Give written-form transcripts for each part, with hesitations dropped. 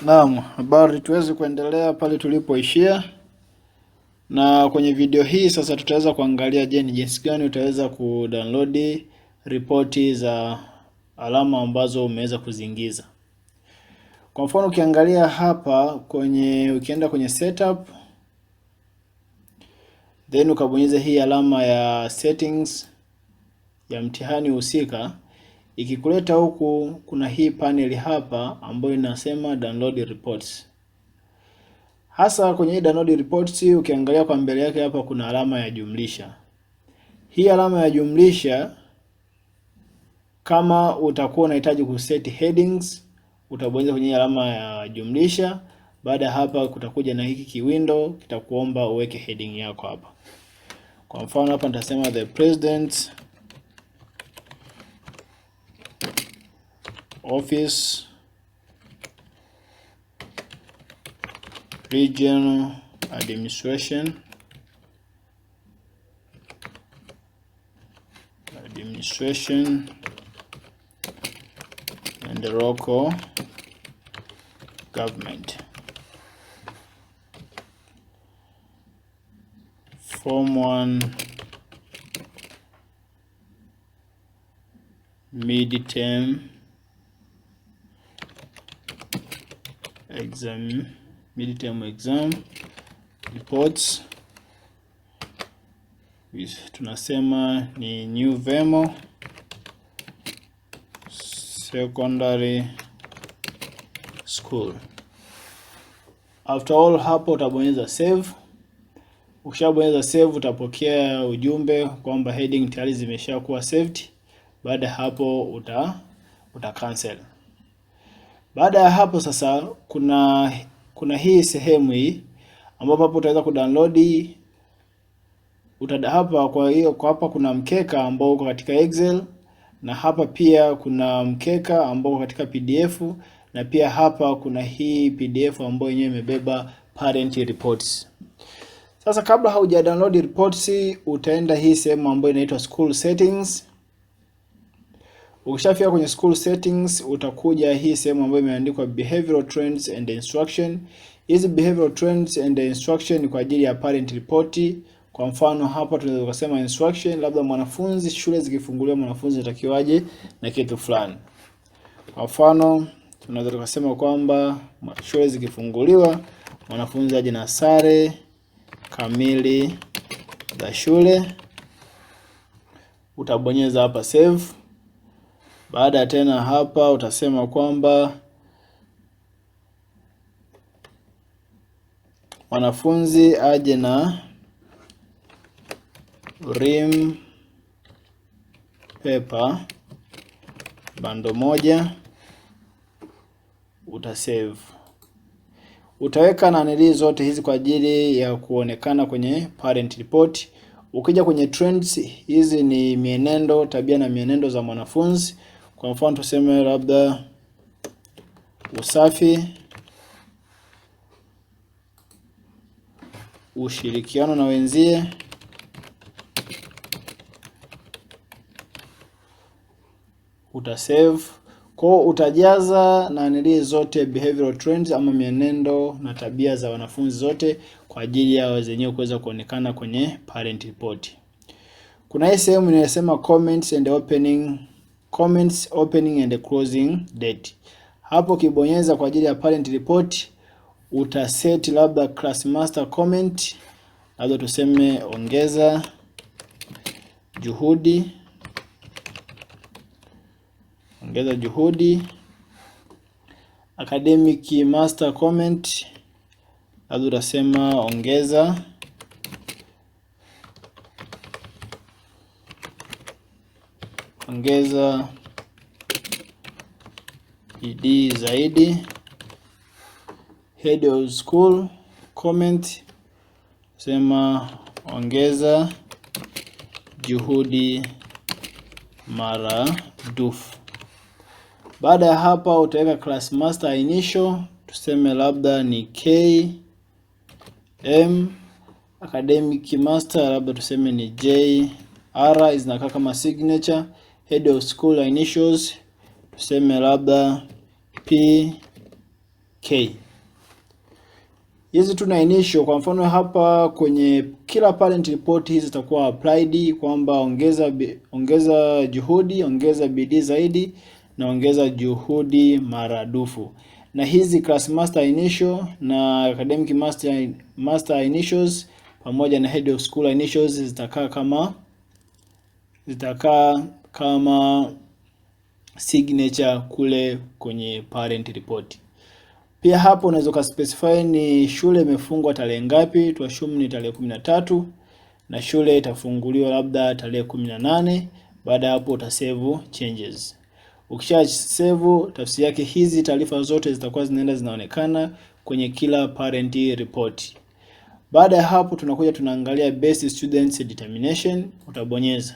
Naam, habari, tuweze kuendelea pale tulipoishia. Na kwenye video hii sasa tutaweza kuangalia ni jinsi gani utaweza kudownload ripoti za alama ambazo umeweza kuziingiza. Kwa mfano ukiangalia hapa ukienda kwenye setup, then ukabonyeza hii alama ya settings ya mtihani husika, ikikuleta huku kuna hii panel hapa ambayo inasema download reports. Hasa kwenye hii download reports ukiangalia kwa mbele yake hapa kuna alama ya jumlisha. Hii alama ya jumlisha, kama utakuwa unahitaji kuset headings, utabonyeza kwenye alama ya jumlisha. Baada ya hapa kutakuja na hiki kiwindow kitakuomba uweke heading yako hapa. Kwa mfano hapa nitasema the president office regional administration and the local government. Form 1 midterm exam reports. Tunasema ni NewVemo secondary school. After all, hapo utabonyeza save. Ukishabonyeza save utapokea ujumbe kwamba heading tayari zimeshakuwa saved. Baada ya hapo uta cancel. Baada ya hapo sasa kuna hii sehemu hii ambapo hapo utaweza kudownload hapa. Kwa hiyo hapa kuna mkeka ambao uko katika Excel, na hapa pia kuna mkeka ambao uko katika PDF, na pia hapa kuna hii PDF ambayo yenyewe imebeba parent reports. Sasa kabla hauja download reports, utaenda hii sehemu ambayo inaitwa school settings. Ukishafika kwenye school settings, utakuja hii sehemu ambayo imeandikwa behavioral trends and instruction. Hizi behavioral trends and instruction ni kwa ajili ya parent report. Kwa mfano hapa tunaweza kusema instruction, labda mwanafunzi, shule zikifunguliwa mwanafunzi atakiwaje na kitu fulani. Kwa mfano tunaweza kusema kwamba shule zikifunguliwa mwanafunzi aje na sare kamili za shule. Utabonyeza hapa save. Baada ya tena hapa utasema kwamba mwanafunzi aje na rim paper bando moja, utasave. Utaweka nanili zote hizi kwa ajili ya kuonekana kwenye parent report. Ukija kwenye trends, hizi ni mienendo, tabia na mienendo za mwanafunzi. Kwa mfano tuseme labda usafi, ushirikiano na wenzie, utasave. Kwa utajaza nanili zote behavioral trends ama mienendo na tabia za wanafunzi zote kwa ajili ya zenyewe kuweza kuonekana kwenye parent report. Kuna hii sehemu inayosema comments opening and closing date. Hapo kibonyeza kwa ajili ya parent report, utaset labda class master comment, labda tuseme ongeza juhudi, academic master comment, labda utasema ongeza bidii zaidi. Head of school comment, sema ongeza juhudi maradufu. Baada ya hapa utaweka class master initial, tuseme labda ni KM, academic master labda tuseme ni JR, zinakaa kama signature. Head of school initials tuseme labda P K. Hizi tuna initial. Kwa mfano hapa kwenye kila parent report hizi zitakuwa applied kwamba ongeza juhudi, ongeza bidii zaidi na ongeza juhudi maradufu. Na hizi class master initial na academic master initials pamoja na head of school initials zitakaa kama signature kule kwenye parent report. Pia hapo unaweza kuspecify ni shule imefungwa tarehe ngapi. Tuashumu ni tarehe 13 na shule itafunguliwa labda tarehe 18. Baada ya hapo utasave changes. Ukisha save, tafsiri yake hizi taarifa zote zitakuwa zinaonekana kwenye kila parent report. Baada ya hapo tunakuja tunaangalia best students determination. Utabonyeza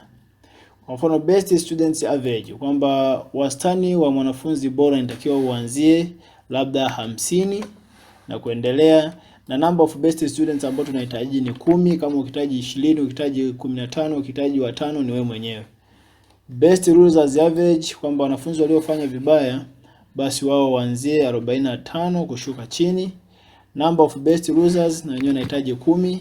kwa mfano best students average, kwamba wastani wa mwanafunzi bora inatakiwa uanzie labda 50 na kuendelea, na number of best students ambao tunahitaji ni 10. Kama ukihitaji 20, ukihitaji 15, ukihitaji 5 ni wewe mwenyewe. Best losers average, kwamba wanafunzi waliofanya vibaya basi wao waanzie 45 kushuka chini. Number of best losers na wenyewe nahitaji 10,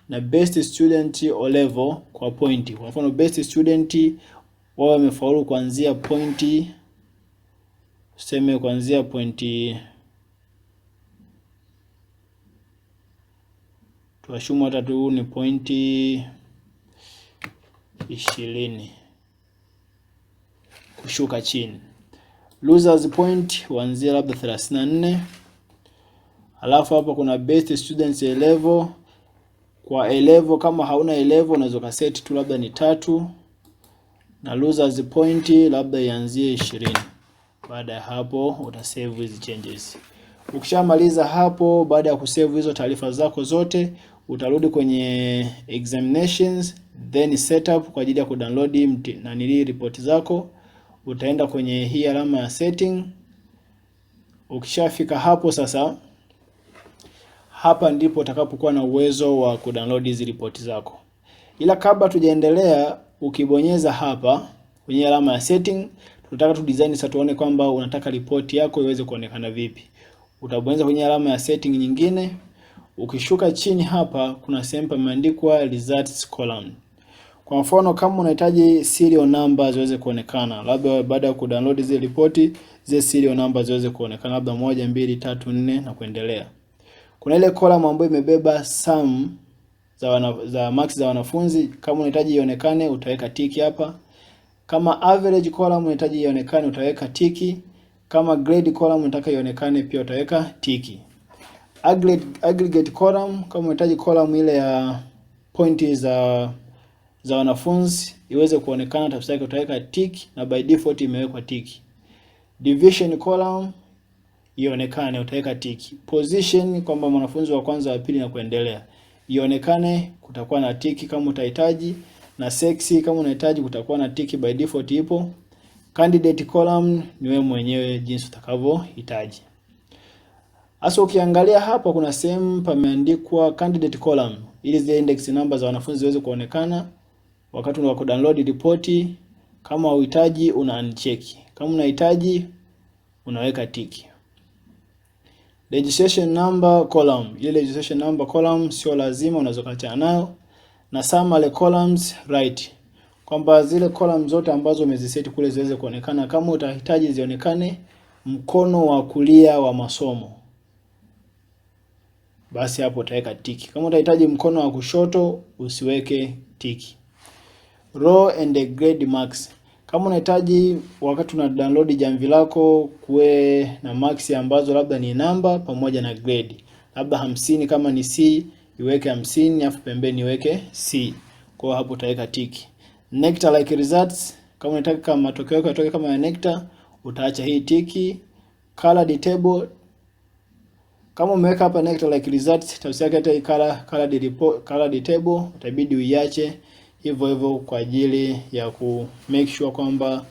na best student O level kwa pointi. Kwa mfano best student wao wamefaulu kuanzia pointi, tuseme kuanzia pointi, tuashumu hata tu ni pointi 20 kushuka chini. Losers point waanzia labda 34. Alafu hapa kuna best students A level. Kwa A level kama hauna A level unaweza kuset tu labda ni 3, na losers point labda ianzie 20. Baada ya hapo utasave hizi changes. Ukishamaliza hapo, baada ya kusave hizo taarifa zako zote, utarudi kwenye examinations, then setup kwa ajili ya kudownload na report zako. Utaenda kwenye hii alama ya setting. Ukishafika hapo sasa, hapa ndipo utakapokuwa na uwezo wa kudownload hizi report zako. Ila kabla tujaendelea, ukibonyeza hapa kwenye alama ya setting, tunataka tu design sasa tuone kwamba unataka report yako iweze kuonekana vipi. Utabonyeza kwenye alama ya setting nyingine. Ukishuka chini hapa kuna sehemu pameandikwa results column. Kwa mfano kama unahitaji serial numbers ziweze kuonekana, labda baada ya kudownload zile report, zile serial numbers ziweze kuonekana labda 1 2 3 4 na kuendelea. Kuna ile column ambayo imebeba sum za marks za wanafunzi. Kama unahitaji ionekane utaweka tiki hapa. Kama average column unahitaji ionekane utaweka tiki. Kama grade column unataka ionekane pia utaweka tiki. Aggregate column, kama unahitaji column ile ya pointi za wanafunzi iweze kuonekana, tafsiri yake utaweka tiki, na by default imewekwa tiki. Division column ionekane utaweka tiki. Position, kwamba mwanafunzi wa kwanza, wa pili na kuendelea, ionekane, kutakuwa na tiki kama utahitaji. Na sex kama unahitaji kutakuwa na tiki, by default ipo. Candidate column ni wewe mwenyewe jinsi utakavyohitaji. Hasa ukiangalia hapa kuna sehemu pameandikwa candidate column, ili zile index number za wanafunzi ziweze kuonekana wakati wa kudownload report. Kama uhitaji una uncheck, kama unahitaji unaweka tiki. Registration number column, ile registration number column sio lazima, unaweza kuacha nayo. Na summary columns right, kwamba zile column zote ambazo umeziset kule ziweze kuonekana. Kama utahitaji zionekane mkono wa kulia wa masomo, basi hapo utaweka tiki. Kama utahitaji mkono wa kushoto usiweke tiki. Row and grade marks, kama unahitaji wakati una download jamvi lako kuwe na marks ambazo labda ni namba pamoja na grade, labda 50 kama ni C iweke 50 afu pembeni iweke C. Kwa hapo utaweka tiki. Nectar like results, kama unataka matokeo yako yatoke kama ya nectar utaacha hii tiki. Color table, kama umeweka hapa nectar like results, tafsiri yake hata color table utabidi uiache hivyo hivyo kwa ajili ya ku make sure kwamba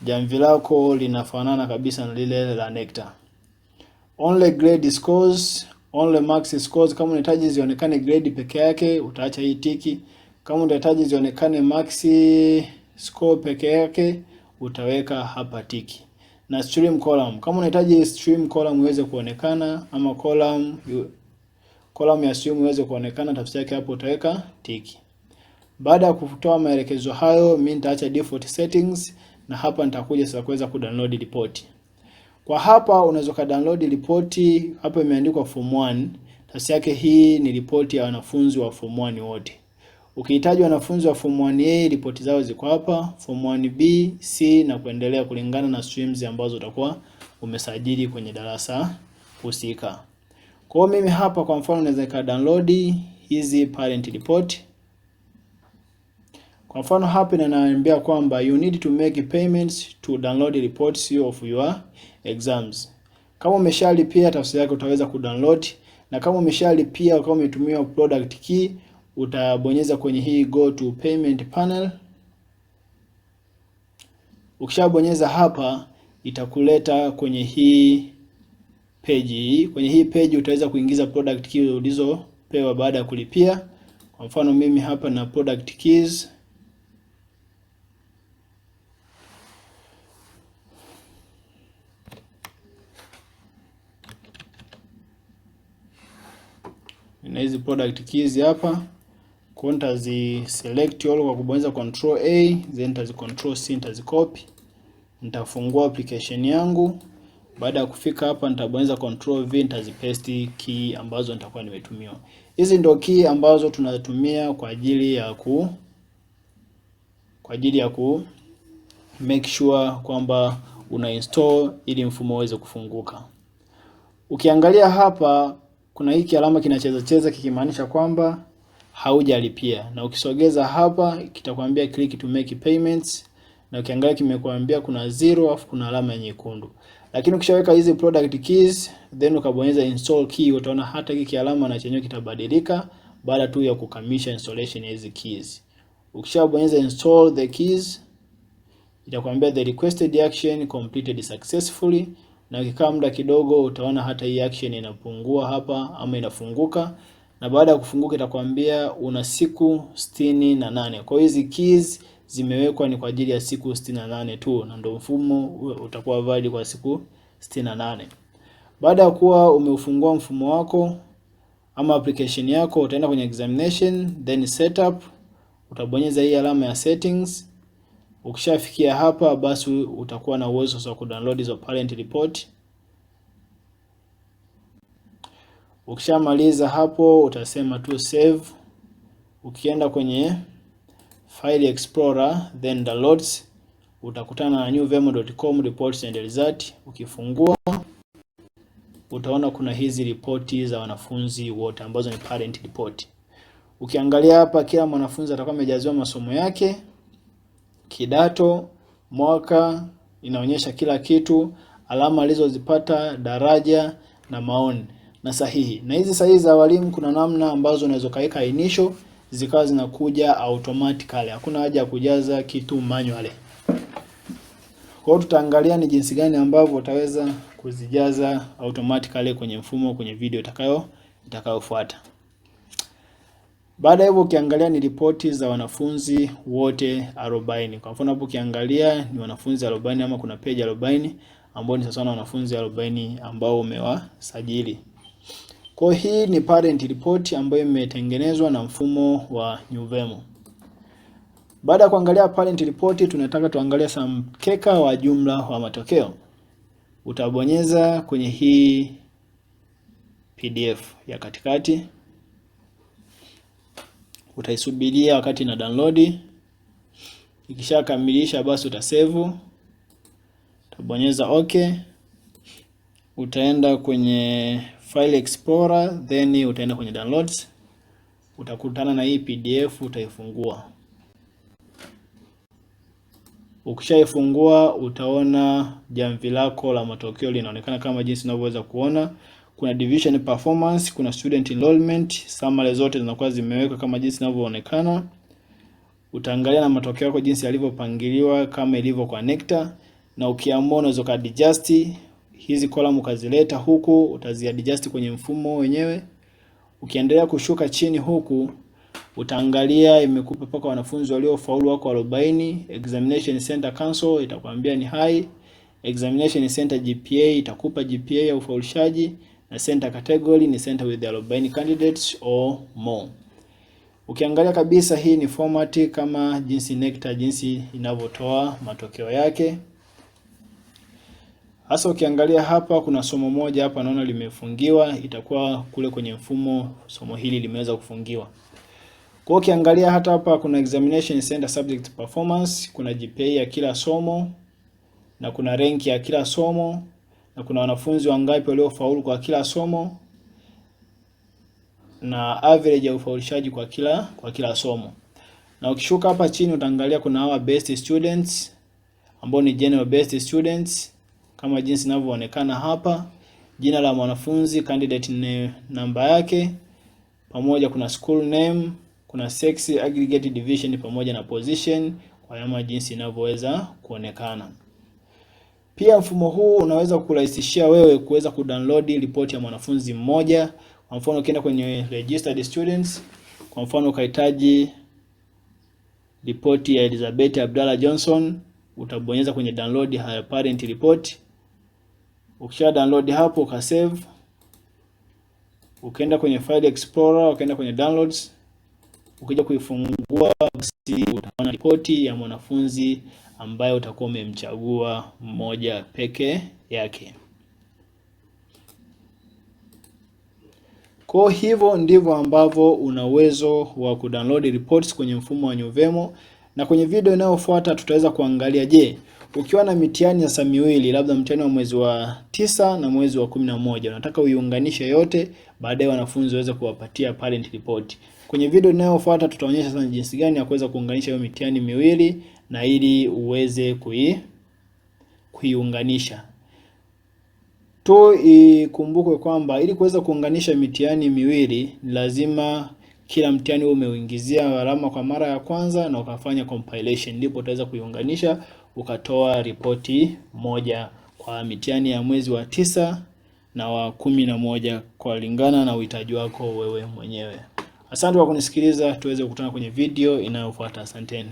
jamvi lako linafanana kabisa na lile la nectar. Only grade scores, only marks scores, kama unahitaji zionekane grade peke yake utaacha hii tiki. Kama unahitaji zionekane marks score peke yake utaweka hapa tiki. na stream column. Kama unahitaji stream column iweze kuonekana ama column ya stream iweze kuonekana, tafsiri yake hapo utaweka tiki. Baada ya kutoa maelekezo hayo, mimi nitaacha default settings na hapa nitakuja sasa kuweza kudownload report. Kwa hapa unaweza ka download report, hapa imeandikwa form 1. Tafsiri yake hii ni report ya wanafunzi wa form 1 wote. Ukihitaji wanafunzi wa form 1A, report zao ziko hapa, form 1B, C na kuendelea kulingana na streams ambazo utakuwa umesajili kwenye darasa husika. Kwa hiyo mimi hapa kwa mfano naweza ka download hizi parent report. Kwa mfano hapa inaniambia kwamba you need to make payments to download reports of your exams. Kama umeshalipia, tafsiri yake utaweza kudownload, na kama umeshalipia kama umetumia product key, utabonyeza kwenye hii go to payment panel. Ukishabonyeza hapa itakuleta kwenye hii page. Kwenye hii page utaweza kuingiza product key ulizopewa baada ya kulipia. Kwa mfano mimi hapa na product keys. Na hizi product keys hapa, kwa nitazi select all kwa kubonyeza control A, then nitazi control C, nitazi copy. Nitafungua application yangu. Baada ya kufika hapa nitabonyeza control V, nitazi paste key ambazo nitakuwa nimetumiwa. Hizi ndio key ambazo tunatumia kwa ajili ya ku make sure kwamba una install ili mfumo uweze kufunguka. Ukiangalia hapa kuna hiki alama kinacheza kikimaanisha kwamba haujalipia, na ukisogeza hapa kitakwambia click to make payments, na ukiangalia kimekuambia kuna 0 afu kuna alama nyekundu. Lakini ukishaweka hizi product keys then ukabonyeza install key, utaona hata hiki alama na chenyewe kitabadilika baada tu ya kukamilisha installation ya hizi keys. Ukishabonyeza install the keys itakwambia the requested action completed successfully, na ukikaa muda kidogo utaona hata hii action inapungua hapa ama inafunguka, na baada ya kufunguka itakwambia una siku 68. Kwa hizi keys zimewekwa ni kwa ajili ya siku 68 tu, na ndio mfumo utakuwa valid kwa siku 68. Baada ya kuwa umeufungua mfumo wako ama application yako, utaenda kwenye examination then setup, utabonyeza hii alama ya settings. Ukishafikia hapa basi utakuwa na uwezo wa kudownload hizo parent report. Ukishamaliza hapo utasema tu save. Ukienda kwenye file explorer then downloads, utakutana na newvemo.com reports and results. Ukifungua utaona kuna hizi ripoti za wanafunzi wote ambazo ni parent report. Ukiangalia hapa kila mwanafunzi atakuwa amejaziwa masomo yake, kidato, mwaka, inaonyesha kila kitu, alama alizozipata, daraja na maoni na sahihi. Na hizi sahihi za walimu kuna namna ambazo unaweza kaweka initial zikawa zinakuja automatically. Hakuna haja ya kujaza kitu manually. Kwa hiyo tutaangalia ni jinsi gani ambavyo utaweza kuzijaza automatically kwenye mfumo kwenye video itakayofuata. Baada ya hivyo ukiangalia ni ripoti za wanafunzi wote 40. Kwa mfano hapo ukiangalia ni wanafunzi 40 ama kuna page 40 ambao ni sawa na wanafunzi 40 ambao umewasajili. Kwa hii ni parent report ambayo imetengenezwa na mfumo wa NewVemo. Baada ya kuangalia parent report, tunataka tuangalie some mkeka wa jumla wa matokeo. Utabonyeza kwenye hii PDF ya katikati. Utaisubiria wakati na download. Ikishakamilisha basi utasave. Utabonyeza okay. Utaenda kwenye file explorer then utaenda kwenye downloads. Utakutana na hii PDF, utaifungua. Ukishaifungua utaona jamvi lako la matokeo linaonekana kama jinsi unavyoweza kuona. Kuna division performance, kuna student enrollment, summary zote zinakuwa zimewekwa kama jinsi inavyoonekana. Utaangalia na matokeo yako jinsi yalivyopangiliwa kama ilivyo kwa Nectar, na ukiamua unaweza kuadjust hizi column ukazileta huku, utaziadjust kwenye mfumo wenyewe. Ukiendelea kushuka chini huku utaangalia imekupa paka wanafunzi waliofaulu wako 40, examination center cancel itakwambia ni high, Examination center GPA itakupa GPA ya ufaulishaji, na center category ni center with 40 candidates or more. Ukiangalia kabisa hii ni format kama jinsi NECTA jinsi inavyotoa matokeo yake. Hasa ukiangalia hapa kuna somo moja hapa naona limefungiwa, itakuwa kule kwenye mfumo somo hili limeweza kufungiwa. Kwa hiyo ukiangalia hata hapa kuna examination center subject performance, kuna GPA ya kila somo na kuna rank ya kila somo na kuna wanafunzi wangapi waliofaulu kwa kila somo na average ya ufaulishaji kwa kila somo. Na ukishuka hapa chini utaangalia kuna hawa best students ambao ni general best students kama jinsi inavyoonekana hapa, jina la mwanafunzi, candidate namba yake, pamoja kuna school name, kuna sex, aggregate division pamoja na position kwa kama jinsi inavyoweza kuonekana. Pia mfumo huu unaweza kukurahisishia wewe kuweza kudownload ripoti ya mwanafunzi mmoja. Kwa mfano ukienda kwenye registered students, kwa mfano ukahitaji ripoti ya Elizabeth Abdalla Johnson, utabonyeza kwenye download her parent report. Ukisha download hapo uka save, ukaenda kwenye file explorer, ukaenda kwenye downloads, ukija kuifungua basi utaona ripoti ya mwanafunzi ambaye utakuwa umemchagua mmoja peke yake. Kwa hivyo ndivyo ambavyo una uwezo wa kudownload reports kwenye mfumo wa NewVemo, na kwenye video inayofuata tutaweza kuangalia ukiwa na mitihani sasa miwili, labda mtihani wa mwezi wa 9 na mwezi wa 11, unataka uiunganishe yote, baadaye wanafunzi waweze kuwapatia parent report. Kwenye video inayofuata tutaonyesha sana jinsi gani ya kuweza kuunganisha hiyo mitihani miwili na ili uweze kuiunganisha. Ikumbukwe kwamba ili kuweza kuunganisha mitihani miwili ni lazima kila mtihani umeuingizia alama kwa mara ya kwanza na ukafanya compilation, ndipo utaweza kuiunganisha ukatoa ripoti moja kwa mitihani ya mwezi wa 9 na wa 11 kwa lingana na uhitaji wako wewe mwenyewe. Asante kwa kunisikiliza, tuweze kukutana kwenye video inayofuata. Asanteni.